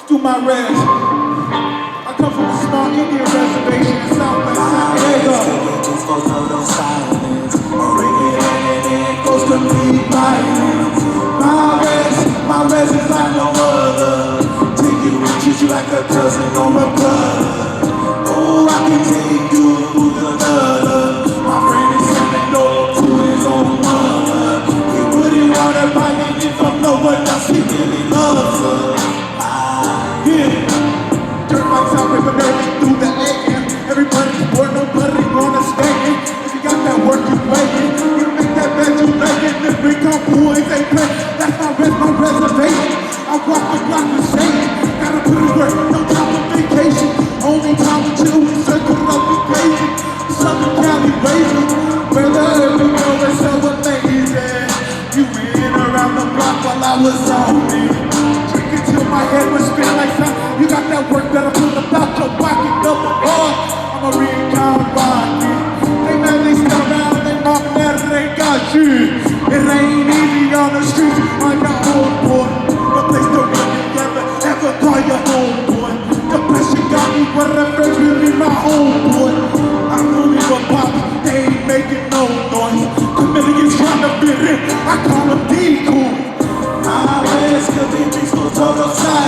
do my res. I come from a small Indian reservation in Southwest San Diego. Goes to me violence. My res is like no other. Take you and treat you like a cousin or a brother. Oh, I can take you through the gutter. My friend is sending no to his own mother. He wouldn't want to buy it from no one else. He really loves her. Yeah. Dirt bikes out ripping early through the AM. Everybody's bored, nobody gonna stay in. If you got that work, you play it. You make that bed, you lay it. Then bring on boys, they play. That's my reservation. I walk the block with Satan. Gotta put in work, no time for vacation. Only time to chill with circle up the crazy. Southern Cali raising. Where the early girl is so amazing. You ran around the block while I was on it. Drinking till my head was spin like something. You got that work that I put about your pocket, double R. I'm a recount rocket. They mad, they still around, they mock that they got you. It ain't easy on the streets on your own, boy. No place to run together, ever call your own, boy. The pressure got me, but the friends really my home, boy. I'm only a pop, they ain't making no noise. Comedians trying to fit in, I call them decoy. My ways could be peaceful, total side.